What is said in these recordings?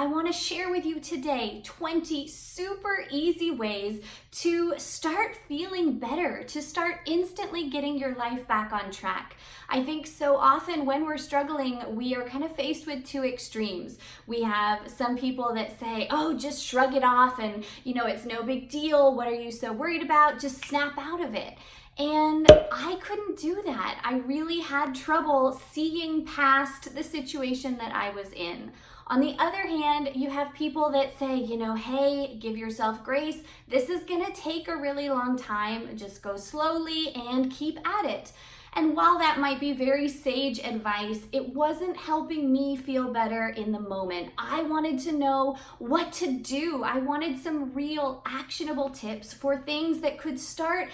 I want to share with you today 20 super easy ways to start feeling better, to start instantly getting your life back on track. I think so often when we're struggling, we are kind of faced with two extremes. We have some people that say, oh, just shrug it off and, it's no big deal. What are you so worried about? Just snap out of it. And I couldn't do that. I really had trouble seeing past the situation that I was in. On the other hand, you have people that say, hey, give yourself grace. This is gonna take a really long time. Just go slowly and keep at it. And while that might be very sage advice, it wasn't helping me feel better in the moment. I wanted to know what to do. I wanted some real actionable tips for things that could start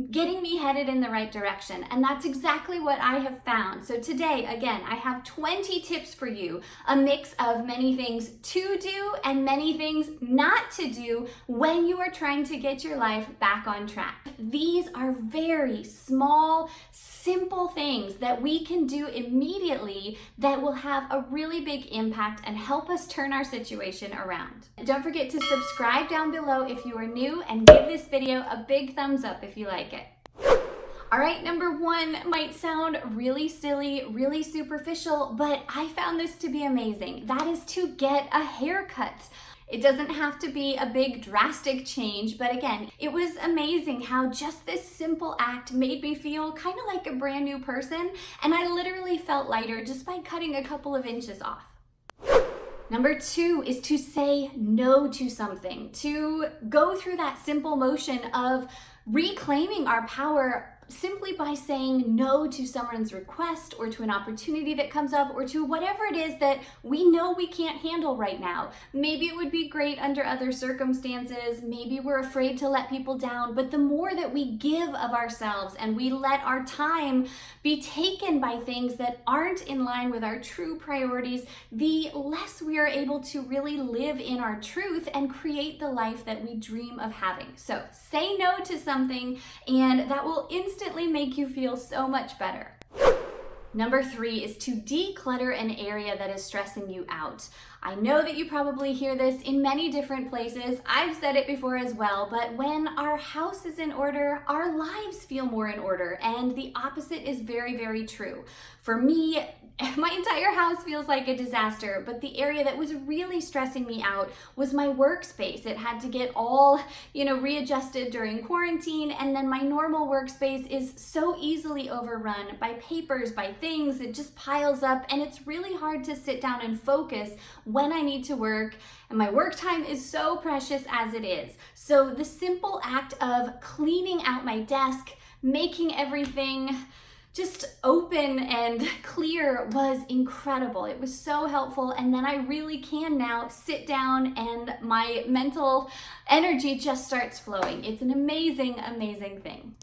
getting me headed in the right direction. And that's exactly what I have found. So today, again, I have 20 tips for you, a mix of many things to do and many things not to do when you are trying to get your life back on track. These are very small, simple things that we can do immediately that will have a really big impact and help us turn our situation around. Don't forget to subscribe down below if you are new and give this video a big thumbs up if you like it. All right, number one might sound really silly, really superficial, but I found this to be amazing. That is to get a haircut. It doesn't have to be a big drastic change, but again, it was amazing how just this simple act made me feel kind of like a brand new person, and I literally felt lighter just by cutting a couple of inches off. Number two is to say no to something, to go through that simple motion of reclaiming our power simply by saying no to someone's request or to an opportunity that comes up or to whatever it is that we know we can't handle right now. Maybe it would be great under other circumstances. Maybe we're afraid to let people down, but the more that we give of ourselves and we let our time be taken by things that aren't in line with our true priorities, the less we are able to really live in our truth and create the life that we dream of having. So say no to something, and that will instantly make you feel so much better. Number three is to declutter an area that is stressing you out. I know that you probably hear this in many different places. I've said it before as well, but when our house is in order, our lives feel more in order, and the opposite is very, very true. For me, my entire house feels like a disaster, but the area that was really stressing me out was my workspace. It had to get all, readjusted during quarantine, and then my normal workspace is so easily overrun by papers, by things. It just piles up, and it's really hard to sit down and focus when I need to work, and my work time is so precious as it is. So the simple act of cleaning out my desk, making everything just open and clear was incredible. It was so helpful, and then I really can now sit down and my mental energy just starts flowing. It's an amazing, amazing thing.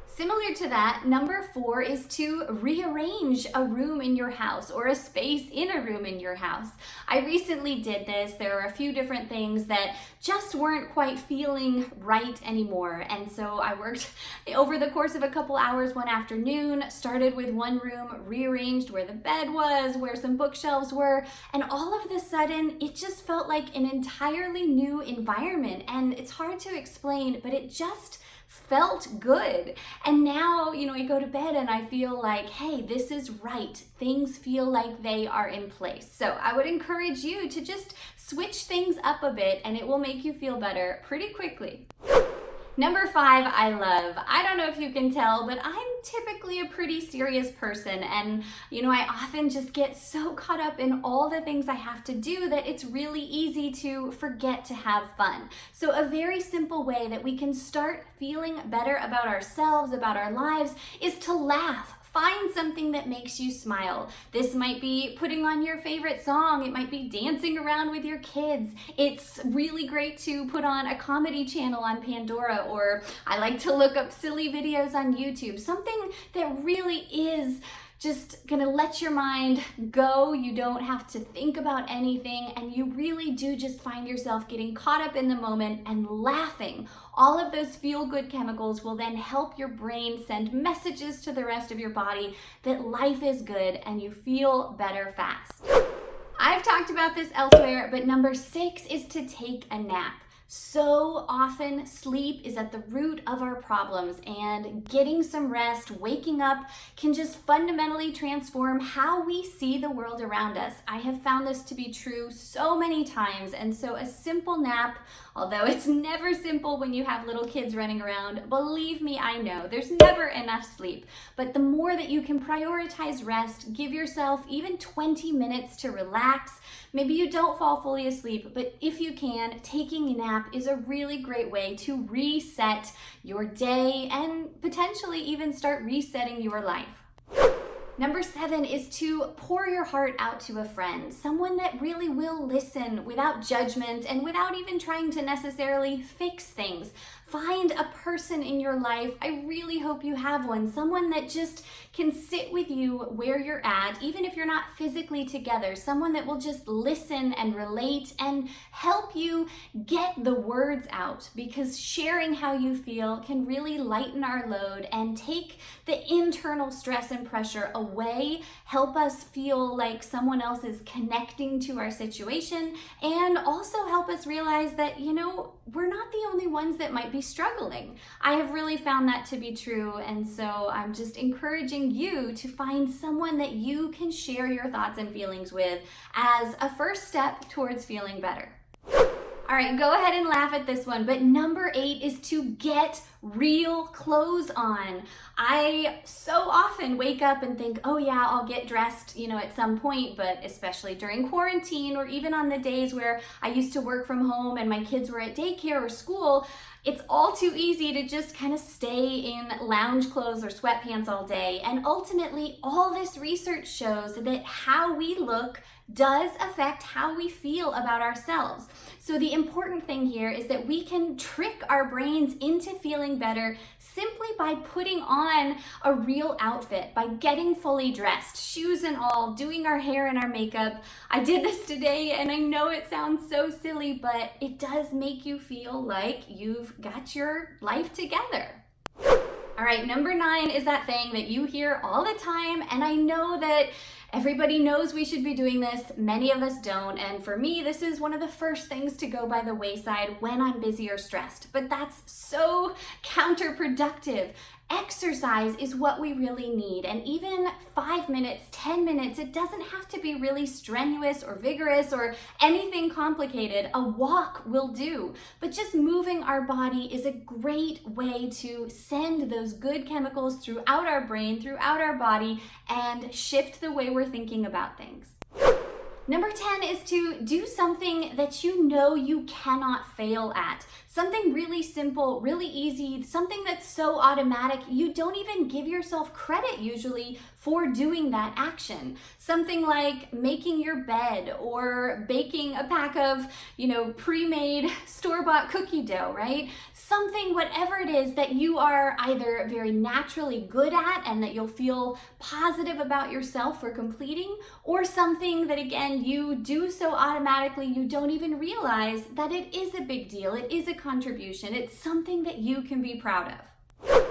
Similar to that, number four is to rearrange a room in your house or a space in a room in your house. I recently did this. There are a few different things that just weren't quite feeling right anymore. And so I worked over the course of a couple hours one afternoon, started with one room, rearranged where the bed was, where some bookshelves were, and all of a sudden it just felt like an entirely new environment. And it's hard to explain, but it just felt good. And now, I go to bed and I feel like, hey, this is right. Things feel like they are in place. So I would encourage you to just switch things up a bit, and it will make you feel better pretty quickly. Number five, I love. I don't know if you can tell, but I'm typically a pretty serious person, and I often just get so caught up in all the things I have to do that it's really easy to forget to have fun. So a very simple way that we can start feeling better about ourselves, about our lives, is to laugh. Find something that makes you smile. This might be putting on your favorite song. It might be dancing around with your kids. It's really great to put on a comedy channel on Pandora, or I like to look up silly videos on YouTube. Something that really is just gonna let your mind go. You don't have to think about anything, and you really do just find yourself getting caught up in the moment and laughing. All of those feel-good chemicals will then help your brain send messages to the rest of your body that life is good and you feel better fast. I've talked about this elsewhere, but number 6 is to take a nap. So often, sleep is at the root of our problems, and getting some rest, waking up, can just fundamentally transform how we see the world around us. I have found this to be true so many times, and so a simple nap, although it's never simple when you have little kids running around, believe me, I know, there's never enough sleep. But the more that you can prioritize rest, give yourself even 20 minutes to relax. Maybe you don't fall fully asleep, but if you can, taking a nap is a really great way to reset your day and potentially even start resetting your life. Number 7 is to pour your heart out to a friend, someone that really will listen without judgment and without even trying to necessarily fix things. Find a person in your life, I really hope you have one, someone that just can sit with you where you're at, even if you're not physically together, someone that will just listen and relate and help you get the words out, because sharing how you feel can really lighten our load and take the internal stress and pressure away, help us feel like someone else is connecting to our situation, and also help us realize that, we're not the only ones that might be struggling. I have really found that to be true, and so I'm just encouraging you to find someone that you can share your thoughts and feelings with as a first step towards feeling better. All right, go ahead and laugh at this one, but number 8 is to get real clothes on. I so often wake up and think, oh yeah, I'll get dressed, at some point, but especially during quarantine or even on the days where I used to work from home and my kids were at daycare or school, it's all too easy to just kind of stay in lounge clothes or sweatpants all day. And ultimately, all this research shows that how we look does affect how we feel about ourselves. So the important thing here is that we can trick our brains into feeling better simply by putting on a real outfit, by getting fully dressed, shoes and all, doing our hair and our makeup. I did this today and I know it sounds so silly, but it does make you feel like you've got your life together. All right, number 9 is that thing that you hear all the time, and I know that everybody knows we should be doing this. Many of us don't, and for me, this is one of the first things to go by the wayside when I'm busy or stressed, but that's so counterproductive. Exercise is what we really need, and even 5 minutes, 10 minutes, it doesn't have to be really strenuous or vigorous or anything complicated. A walk will do, but just moving our body is a great way to send those good chemicals throughout our brain, throughout our body, and shift the way we're thinking about things. Number 10 is to do something that you know you cannot fail at. Something really simple, really easy, something that's so automatic, you don't even give yourself credit usually for doing that action. Something like making your bed or baking a pack of, pre-made store-bought cookie dough, right? Something, whatever it is that you are either very naturally good at and that you'll feel positive about yourself for completing, or something that, again, you do so automatically you don't even realize that it is a big deal. It is a contribution. It's something that you can be proud of.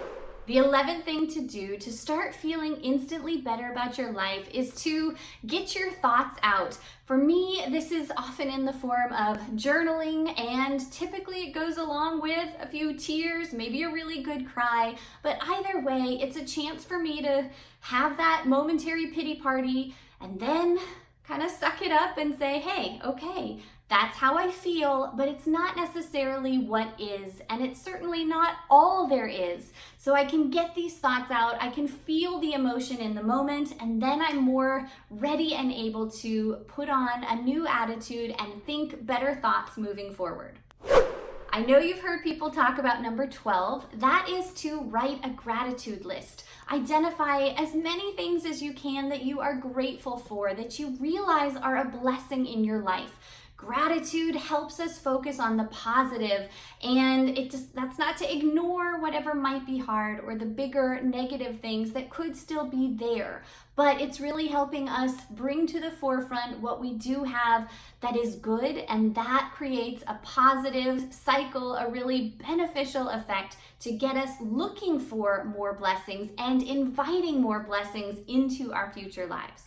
The 11th thing to do to start feeling instantly better about your life is to get your thoughts out. For me, this is often in the form of journaling, and typically it goes along with a few tears, maybe a really good cry, but either way, it's a chance for me to have that momentary pity party and then kind of suck it up and say, hey, okay, that's how I feel, but it's not necessarily what is, and it's certainly not all there is. So I can get these thoughts out, I can feel the emotion in the moment, and then I'm more ready and able to put on a new attitude and think better thoughts moving forward. I know you've heard people talk about number 12. That is to write a gratitude list. Identify as many things as you can that you are grateful for, that you realize are a blessing in your life. Gratitude helps us focus on the positive, and that's not to ignore whatever might be hard or the bigger negative things that could still be there, but it's really helping us bring to the forefront what we do have that is good, and that creates a positive cycle, a really beneficial effect to get us looking for more blessings and inviting more blessings into our future lives.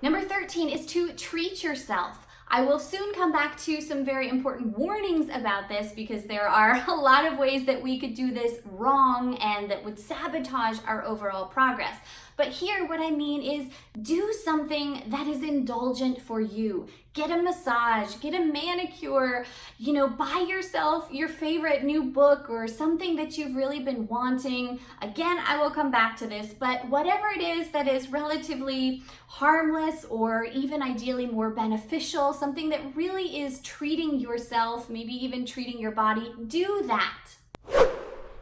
Number 13 is to treat yourself. I will soon come back to some very important warnings about this because there are a lot of ways that we could do this wrong and that would sabotage our overall progress. But here, what I mean is do something that is indulgent for you. Get a massage, get a manicure, buy yourself your favorite new book or something that you've really been wanting. Again, I will come back to this, but whatever it is that is relatively harmless or even ideally more beneficial, something that really is treating yourself, maybe even treating your body, do that.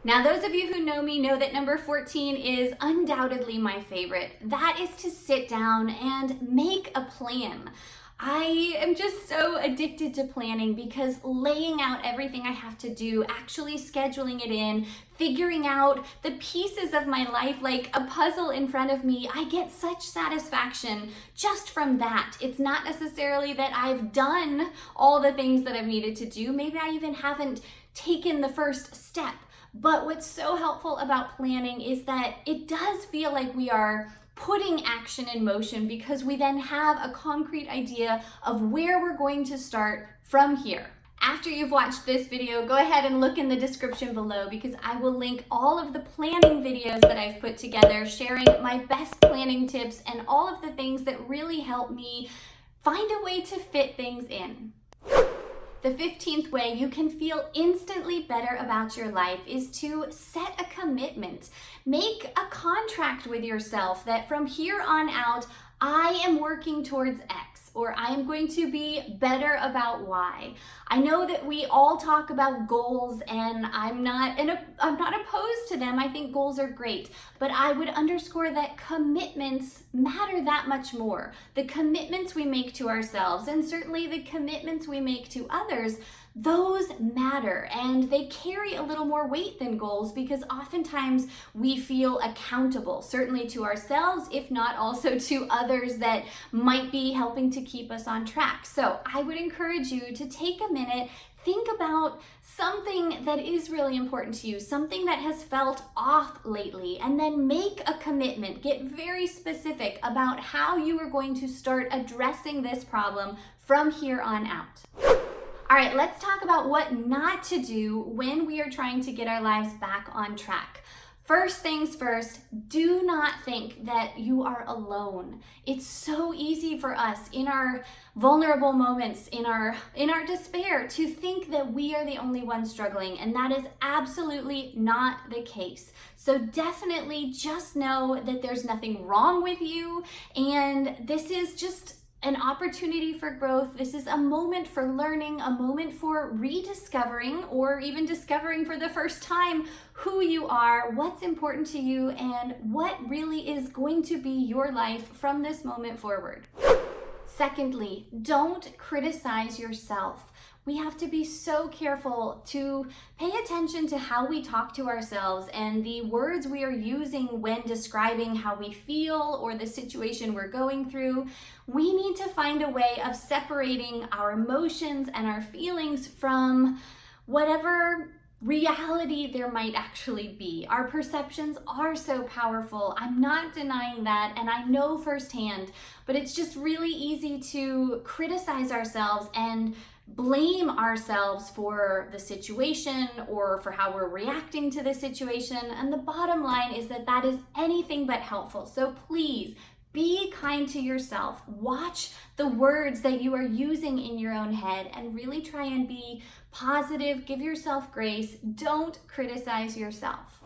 Now, those of you who know me know that number 14 is undoubtedly my favorite. That is to sit down and make a plan. I am just so addicted to planning because laying out everything I have to do, actually scheduling it in, figuring out the pieces of my life like a puzzle in front of me, I get such satisfaction just from that. It's not necessarily that I've done all the things that I've needed to do. Maybe I even haven't taken the first step. But what's so helpful about planning is that it does feel like we are putting action in motion because we then have a concrete idea of where we're going to start from here. After you've watched this video, go ahead and look in the description below because I will link all of the planning videos that I've put together, sharing my best planning tips and all of the things that really help me find a way to fit things in. The 15th way you can feel instantly better about your life is to set a commitment. Make a contract with yourself that from here on out, I am working towards X, or I am going to be better about Y. I know that we all talk about goals and I'm not opposed to them. I think goals are great, but I would underscore that commitments matter that much more. The commitments we make to ourselves and certainly the commitments we make to others, those matter and they carry a little more weight than goals because oftentimes we feel accountable, certainly to ourselves, if not also to others that might be helping to keep us on track. So I would encourage you to take a minute, think about something that is really important to you, something that has felt off lately, and then make a commitment. Get very specific about how you are going to start addressing this problem from here on out. All right, let's talk about what not to do when we are trying to get our lives back on track. First things first, do not think that you are alone. It's so easy for us in our vulnerable moments, in our despair, to think that we are the only ones struggling, and that is absolutely not the case. So definitely just know that there's nothing wrong with you, and this is just an opportunity for growth. This is a moment for learning, a moment for rediscovering or even discovering for the first time who you are, what's important to you, and what really is going to be your life from this moment forward. Secondly, don't criticize yourself. We have to be so careful to pay attention to how we talk to ourselves and the words we are using when describing how we feel or the situation we're going through. We need to find a way of separating our emotions and our feelings from whatever reality there might actually be. Our perceptions are so powerful. I'm not denying that, and I know firsthand, but it's just really easy to criticize ourselves and blame ourselves for the situation or for how we're reacting to the situation. And the bottom line is that that is anything but helpful. So please be kind to yourself. Watch the words that you are using in your own head and really try and be positive. Give yourself grace. Don't criticize yourself.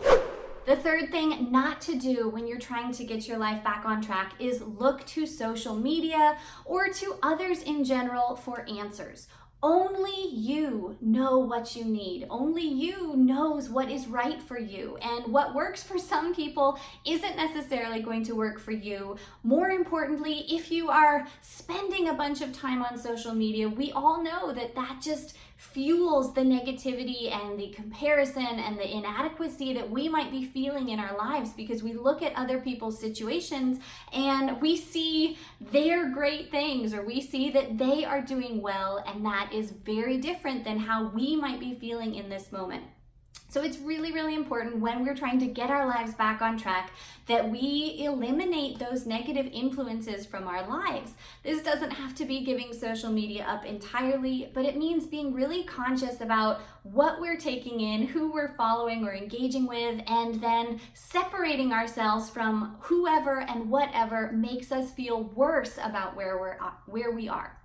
The third thing not to do when you're trying to get your life back on track is look to social media or to others in general for answers. Only you know what you need. Only you knows what is right for you. And what works for some people isn't necessarily going to work for you. More importantly, if you are spending a bunch of time on social media, we all know that that just fuels the negativity and the comparison and the inadequacy that we might be feeling in our lives because we look at other people's situations and we see their great things or we see that they are doing well, and that is very different than how we might be feeling in this moment. So it's really, really important when we're trying to get our lives back on track that we eliminate those negative influences from our lives. This doesn't have to be giving social media up entirely, but it means being really conscious about what we're taking in, who we're following or engaging with, and then separating ourselves from whoever and whatever makes us feel worse about where we are.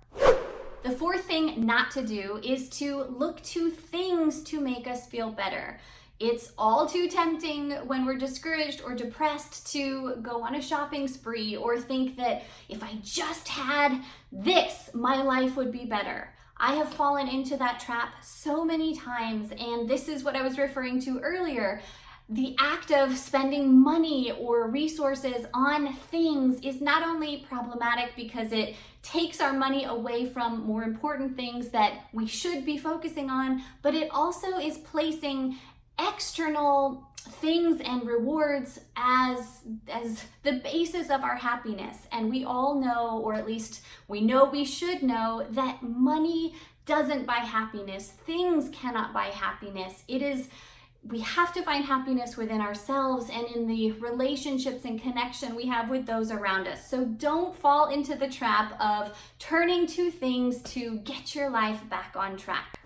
The fourth thing not to do is to look to things to make us feel better. It's all too tempting when we're discouraged or depressed to go on a shopping spree or think that if I just had this, my life would be better. I have fallen into that trap so many times, and this is what I was referring to earlier. The act of spending money or resources on things is not only problematic because it takes our money away from more important things that we should be focusing on, but it also is placing external things and rewards as the basis of our happiness. And we all know, or at least we know we should know, that money doesn't buy happiness. Things cannot buy happiness. We have to find happiness within ourselves and in the relationships and connection we have with those around us. So don't fall into the trap of turning to things to get your life back on track.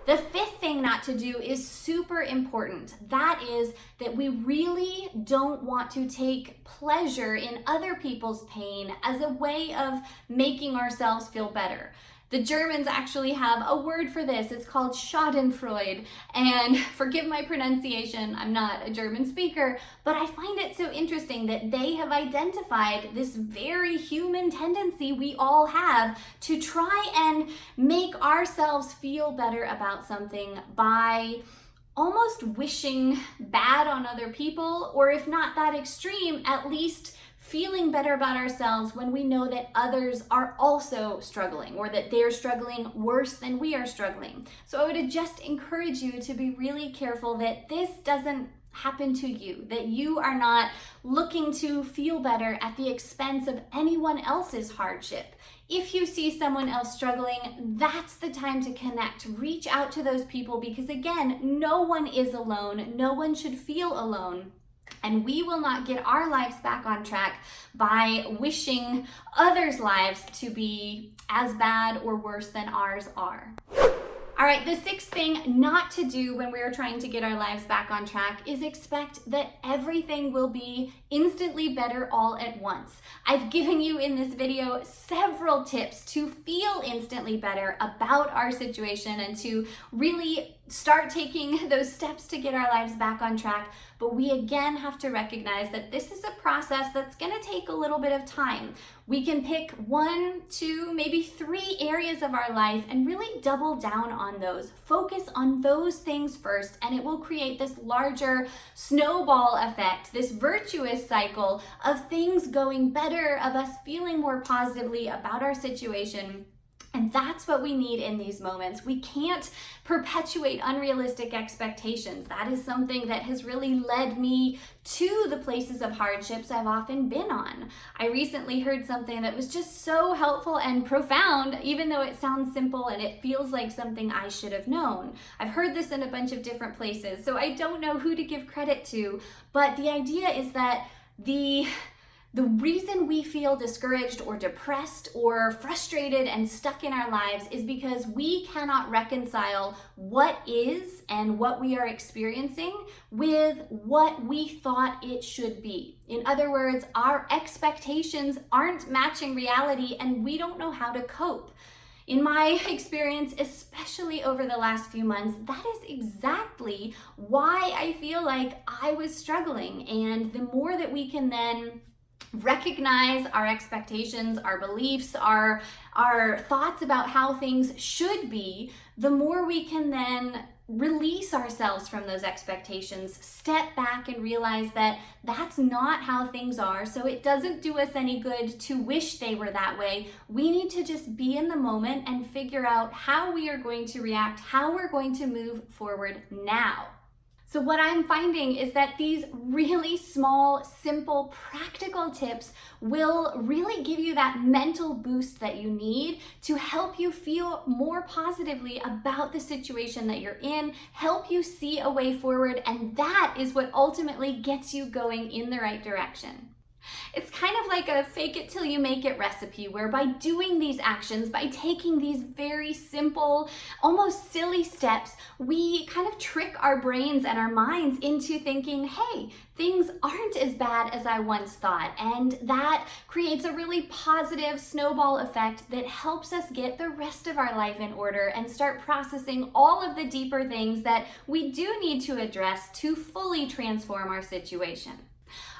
The fifth thing not to do is super important. That is that we really don't want to take pleasure in other people's pain as a way of making ourselves feel better. The Germans actually have a word for this. It's called Schadenfreude. And forgive my pronunciation, I'm not a German speaker, but I find it so interesting that they have identified this very human tendency we all have to try and make ourselves feel better about something by almost wishing bad on other people, or if not that extreme, at least feeling better about ourselves when we know that others are also struggling or that they're struggling worse than we are struggling. So I would just encourage you to be really careful that this doesn't happen to you, that you are not looking to feel better at the expense of anyone else's hardship. If you see someone else struggling, that's the time to connect. Reach out to those people because, again, no one is alone. No one should feel alone. And we will not get our lives back on track by wishing others' lives to be as bad or worse than ours are. All right, the sixth thing not to do when we are trying to get our lives back on track is expect that everything will be instantly better all at once. I've given you in this video several tips to feel instantly better about our situation and to really start taking those steps to get our lives back on track. But we again have to recognize that this is a process that's gonna take a little bit of time. We can pick 1, 2, maybe 3 areas of our life and really double down on those. Focus on those things first, and it will create this larger snowball effect, this virtuous cycle of things going better, of us feeling more positively about our situation. And that's what we need in these moments. We can't perpetuate unrealistic expectations. That is something that has really led me to the places of hardships I've often been on. I recently heard something that was just so helpful and profound, even though it sounds simple and it feels like something I should have known. I've heard this in a bunch of different places, so I don't know who to give credit to, but the idea is that the reason we feel discouraged or depressed or frustrated and stuck in our lives is because we cannot reconcile what is and what we are experiencing with what we thought it should be. In other words, our expectations aren't matching reality and we don't know how to cope. In my experience, especially over the last few months, that is exactly why I feel like I was struggling. And the more that we can then recognize our expectations, our beliefs, our thoughts about how things should be, the more we can then release ourselves from those expectations, step back and realize that that's not how things are, so it doesn't do us any good to wish they were that way. We need to just be in the moment and figure out how we are going to react, how we're going to move forward now. So what I'm finding is that these really small, simple, practical tips will really give you that mental boost that you need to help you feel more positively about the situation that you're in, help you see a way forward, and that is what ultimately gets you going in the right direction. It's kind of like a fake it till you make it recipe, where by doing these actions, by taking these very simple, almost silly steps, we kind of trick our brains and our minds into thinking, hey, things aren't as bad as I once thought. And that creates a really positive snowball effect that helps us get the rest of our life in order and start processing all of the deeper things that we do need to address to fully transform our situation.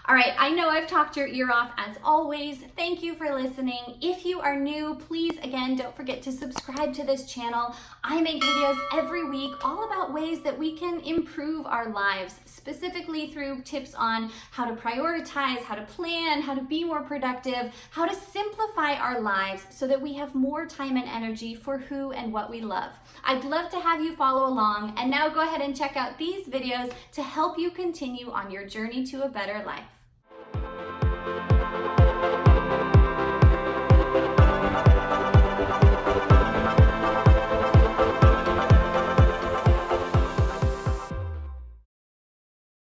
All right, I know I've talked your ear off as always. Thank you for listening. If you are new, please, again, don't forget to subscribe to this channel. I make videos every week all about ways that we can improve our lives, specifically through tips on how to prioritize, how to plan, how to be more productive, how to simplify our lives so that we have more time and energy for who and what we love. I'd love to have you follow along, and now go ahead and check out these videos to help you continue on your journey to a better life.